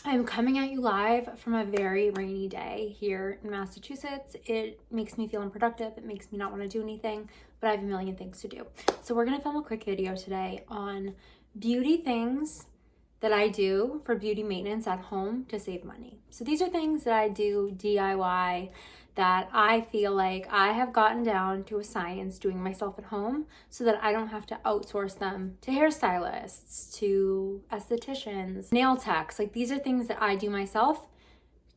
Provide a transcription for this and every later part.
I'm coming at you live from a very rainy day here in Massachusetts. It makes me feel unproductive. It makes me not want to do anything, but I have a million things to do. So we're going to film a quick video today on beauty things that I do for beauty maintenance at home to save money. So these are things that I do DIY that I feel like I have gotten down to a science doing myself at home so that I don't have to outsource them to hairstylists, to estheticians, nail techs. Like these are things that I do myself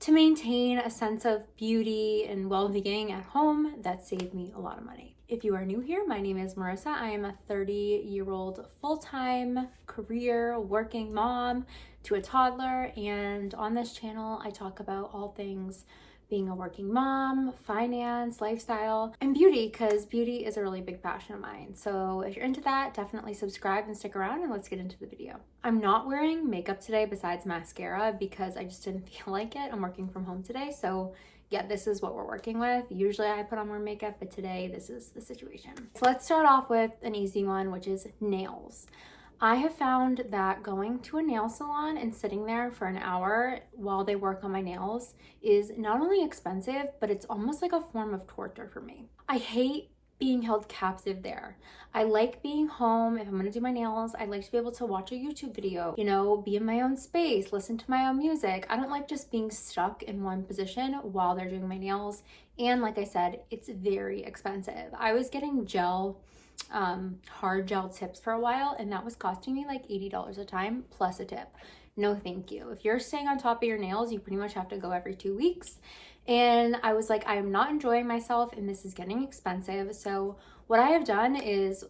to maintain a sense of beauty and well-being at home that save me a lot of money. If you are new here, my name is Marissa. I am a 30-year-old full-time career working mom to a toddler, and on this channel I talk about all things being a working mom, finance, lifestyle, and beauty, because beauty is a really big passion of mine. So if you're into that, definitely subscribe and stick around, and let's get into the video. I'm not wearing makeup today besides mascara because I just didn't feel like it. I'm working from home today, so yeah, this is what we're working with. Usually I put on more makeup, but today this is the situation. So let's start off with an easy one, which is nails. I have found that going to a nail salon and sitting there for an hour while they work on my nails is not only expensive, but it's almost like a form of torture for me. I hate being held captive there. I like being home. If I'm gonna do my nails, I like to be able to watch a YouTube video, be in my own space, listen to my own music. I don't like just being stuck in one position while they're doing my nails. And like I said, it's very expensive. I was getting hard gel tips for a while, and that was costing me like $80 a time plus a tip. No thank you. If you're staying on top of your nails, you pretty much have to go every 2 weeks. And I was like, I am not enjoying myself and this is getting expensive. So what I have done is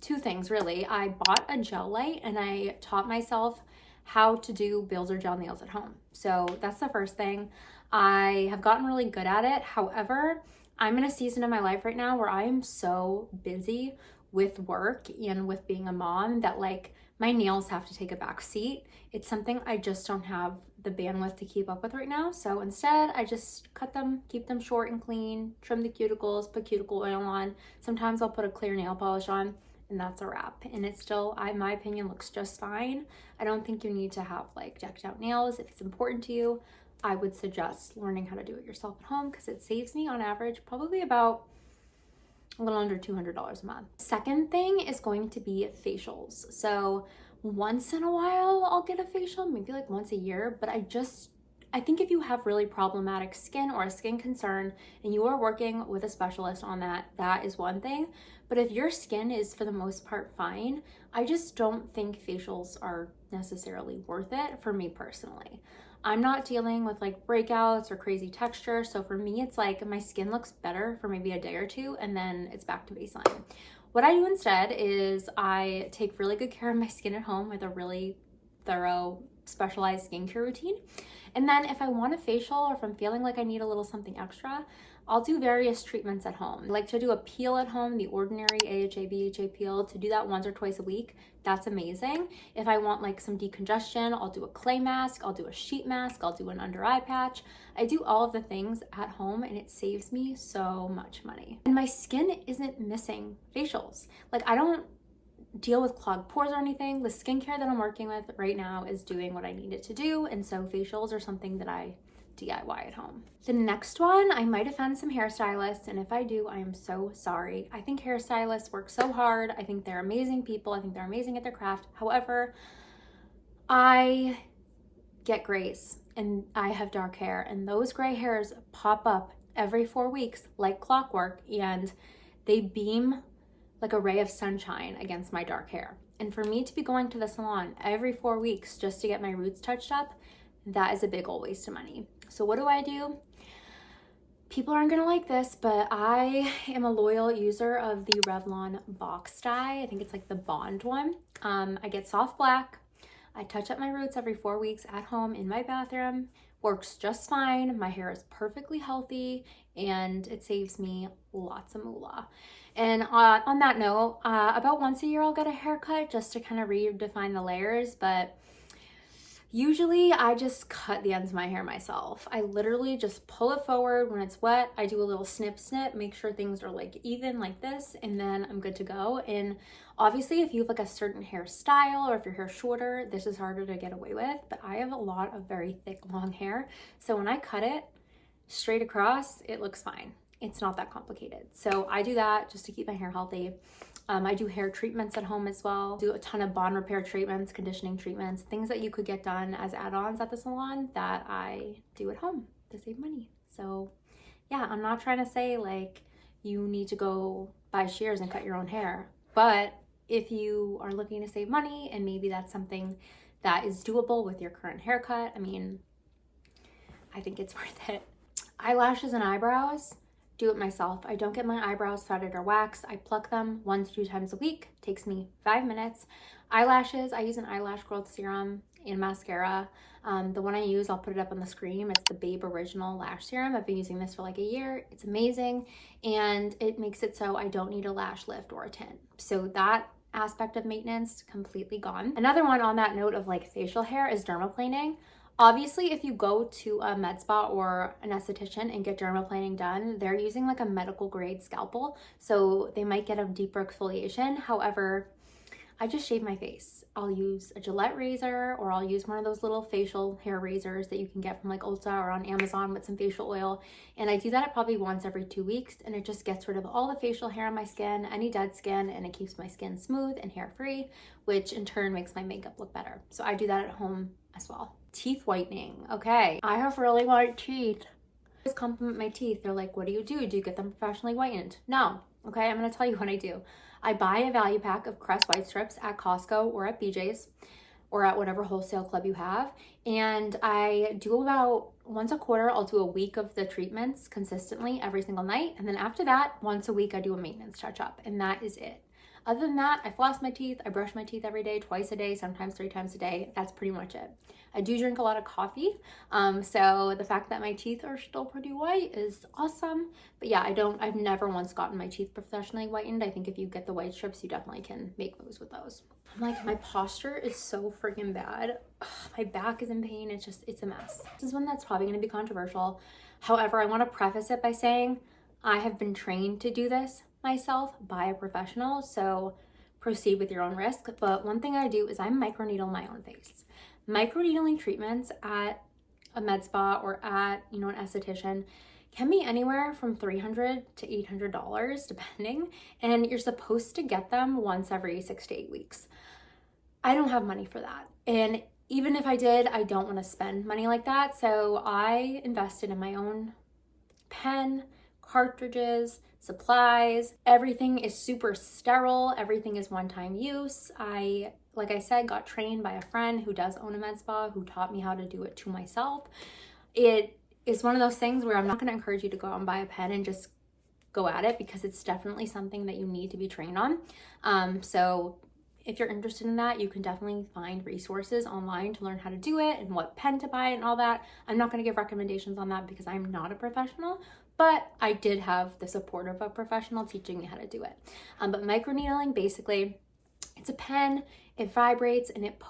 two things really. I bought a gel light and I taught myself how to do builder gel nails at home. So that's the first thing. I have gotten really good at it. However, I'm in a season of my life right now where I am so busy with work and with being a mom that like my nails have to take a back seat. It's something I just don't have the bandwidth to keep up with right now. So instead I just cut them, keep them short and clean, trim the cuticles, put cuticle oil on. Sometimes I'll put a clear nail polish on, and that's a wrap. And it still, in my opinion, looks just fine. I don't think you need to have like decked out nails. If it's important to you, I would suggest learning how to do it yourself at home because it saves me on average probably about a little under $200 a month. Second thing is going to be facials. So once in a while I'll get a facial, maybe like once a year, but I think if you have really problematic skin or a skin concern and you are working with a specialist on that, that is one thing. But if your skin is for the most part fine, I just don't think facials are necessarily worth it for me personally. I'm not dealing with like breakouts or crazy texture. So for me, it's like my skin looks better for maybe a day or two and then it's back to baseline. What I do instead is I take really good care of my skin at home with a really thorough specialized skincare routine. And then if I want a facial or if I'm feeling like I need a little something extra, I'll do various treatments at home. I like to do a peel at home, the ordinary AHA, BHA peel, to do that once or twice a week. That's amazing. If I want like some decongestion, I'll do a clay mask, I'll do a sheet mask, I'll do an under eye patch. I do all of the things at home and it saves me so much money. And my skin isn't missing facials. Like I don't deal with clogged pores or anything. The skincare that I'm working with right now is doing what I need it to do. And so facials are something that I DIY at home. The next one, I might offend some hairstylists, and if I do, I am so sorry. I think hairstylists work so hard. I think they're amazing people. I think they're amazing at their craft. However, I get grays and I have dark hair, and those gray hairs pop up every 4 weeks like clockwork, and they beam like a ray of sunshine against my dark hair. And for me to be going to the salon every 4 weeks just to get my roots touched up, that is a big old waste of money. So what do? People aren't gonna like this, but I am a loyal user of the Revlon box dye. I think it's like the Bond one. I get soft black. I touch up my roots every 4 weeks at home in my bathroom. Works just fine. My hair is perfectly healthy and it saves me lots of moolah. And on that note, about once a year I'll get a haircut just to kind of redefine the layers, but Usually I just cut the ends of my hair myself. I literally just pull it forward when it's wet. I do a little snip snip, make sure things are like even like this, and then I'm good to go. And obviously if you have like a certain hairstyle or if your hair's shorter, this is harder to get away with, but I have a lot of very thick long hair. So when I cut it straight across, it looks fine. It's not that complicated. So I do that just to keep my hair healthy. I do hair treatments at home as well. Do a ton of bond repair treatments, conditioning treatments, things that you could get done as add-ons at the salon that I do at home to save money. So yeah, I'm not trying to say like you need to go buy shears and cut your own hair, but if you are looking to save money and maybe that's something that is doable with your current haircut, I mean, I think it's worth it. Eyelashes and eyebrows, do it myself. I don't get my eyebrows threaded or waxed. I pluck them 1 to 2 times a week. Takes me 5 minutes. Eyelashes, I use an eyelash growth serum and mascara. The one I use, I'll put it up on the screen. It's the Babe Original Lash Serum. I've been using this for like a year. It's amazing. And it makes it so I don't need a lash lift or a tint. So that aspect of maintenance, completely gone. Another one on that note of like facial hair is dermaplaning. Obviously, if you go to a med spa or an esthetician and get dermaplaning done, they're using like a medical grade scalpel, so they might get a deeper exfoliation. However, I just shave my face. I'll use a Gillette razor, or I'll use one of those little facial hair razors that you can get from like Ulta or on Amazon with some facial oil. And I do that probably once every 2 weeks, and it just gets rid of all the facial hair on my skin, any dead skin, and it keeps my skin smooth and hair free, which in turn makes my makeup look better. So I do that at home as well. Teeth whitening. Okay, I have really white teeth. I always compliment my teeth. They're like, what do? Do you get them professionally whitened? No. Okay, I'm gonna tell you what I do. I buy a value pack of Crest white strips at Costco or at BJ's or at whatever wholesale club you have. And I do about once a quarter, I'll do a week of the treatments consistently every single night. And then after that, once a week, I do a maintenance touch up, and that is it. Other than that, I floss my teeth, I brush my teeth every day, twice a day, sometimes 3 times a day. That's pretty much it. I do drink a lot of coffee, so the fact that my teeth are still pretty white is awesome. But yeah, I've never once gotten my teeth professionally whitened. I think if you get the white strips, you definitely can make moves with those. I'm like, my posture is so freaking bad. Ugh, my back is in pain. It's a mess. This is one that's probably gonna be controversial. However, I wanna preface it by saying I have been trained to do this myself by a professional, so proceed with your own risk. But one thing I do is I microneedle my own face. Microneedling treatments at a med spa or at, an esthetician can be anywhere from $300 to $800 depending, and you're supposed to get them once every 6 to 8 weeks. I don't have money for that, and even if I did, I don't want to spend money like that, so I invested in my own pen, cartridges, supplies. Everything is super sterile. Everything is one-time use. Like I said, got trained by a friend who does own a med spa who taught me how to do it to myself. It is one of those things where I'm not going to encourage you to go out and buy a pen and just go at it, because it's definitely something that you need to be trained on. So if you're interested in that, you can definitely find resources online to learn how to do it and what pen to buy and all that. I'm not going to give recommendations on that because I'm not a professional, but I did have the support of a professional teaching me how to do it. But microneedling, basically, it's a pen, it vibrates, and it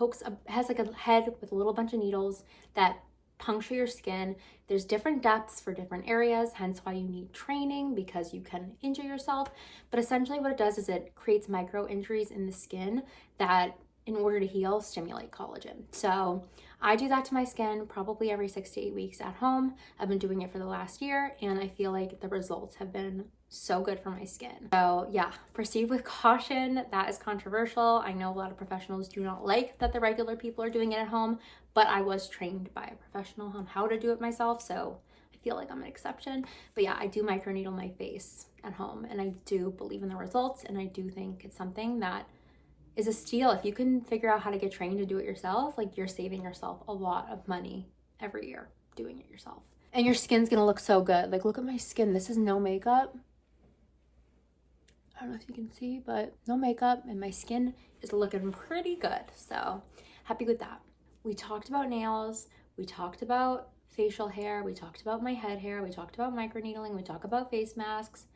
has like a head with a little bunch of needles that puncture your skin. There's different depths for different areas, hence why you need training, because you can injure yourself. But essentially what it does is it creates micro injuries in the skin that, in order to heal, stimulate collagen. So I do that to my skin probably every 6 to 8 weeks at home. I've been doing it for the last year, and I feel like the results have been so good for my skin. So yeah, proceed with caution. That is controversial. I know a lot of professionals do not like that the regular people are doing it at home, but I was trained by a professional on how to do it myself, so I feel like I'm an exception. But yeah, I do microneedle my face at home, and I do believe in the results, and I do think it's something that is a steal. If you can figure out how to get trained to do it yourself, like, you're saving yourself a lot of money every year doing it yourself. And your skin's gonna look so good. Like, look at my skin. This is no makeup. I don't know if you can see, but no makeup, and my skin is looking pretty good. So happy with that. We talked about nails. We talked about facial hair. We talked about my head hair. We talked about microneedling. We talked about face masks.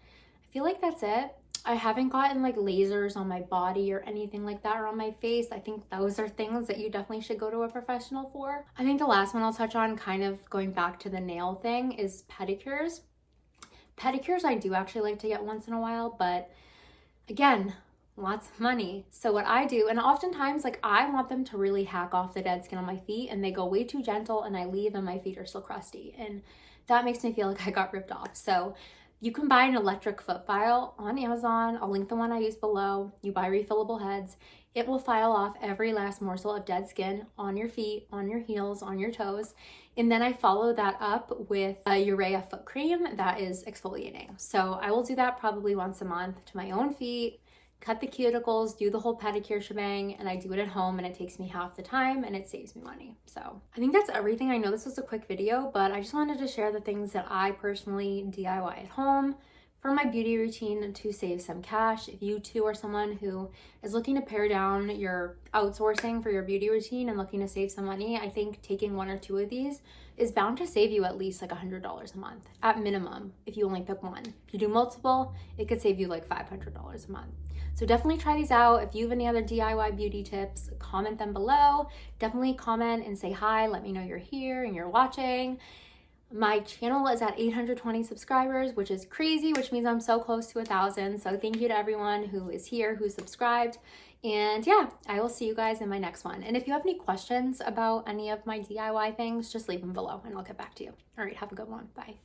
I feel like that's it. I haven't gotten like lasers on my body or anything like that or on my face. I think those are things that you definitely should go to a professional for. I think the last one I'll touch on, kind of going back to the nail thing, is pedicures. Pedicures I do actually like to get once in a while, but again, lots of money. So what I do, and oftentimes like I want them to really hack off the dead skin on my feet, and they go way too gentle and I leave and my feet are still crusty, and that makes me feel like I got ripped off. So you can buy an electric foot file on Amazon. I'll link the one I use below. You buy refillable heads. It will file off every last morsel of dead skin on your feet, on your heels, on your toes. And then I follow that up with a urea foot cream that is exfoliating. So I will do that probably once a month to my own feet, cut the cuticles, do the whole pedicure shebang, and I do it at home, and it takes me half the time and it saves me money. So I think that's everything. I know this was a quick video, but I just wanted to share the things that I personally DIY at home for my beauty routine to save some cash. If you too are someone who is looking to pare down your outsourcing for your beauty routine and looking to save some money, I think taking one or two of these is bound to save you at least like $100 a month at minimum if you only pick one. If you do multiple, it could save you like $500 a month. So definitely try these out. If you have any other DIY beauty tips, comment them below. Definitely comment and say hi. Let me know you're here and you're watching. My channel is at 820 subscribers, which is crazy, which means I'm so close to 1,000. So thank you to everyone who is here, who's subscribed. And yeah, I will see you guys in my next one. And if you have any questions about any of my DIY things, just leave them below and I'll get back to you. All right, have a good one. Bye.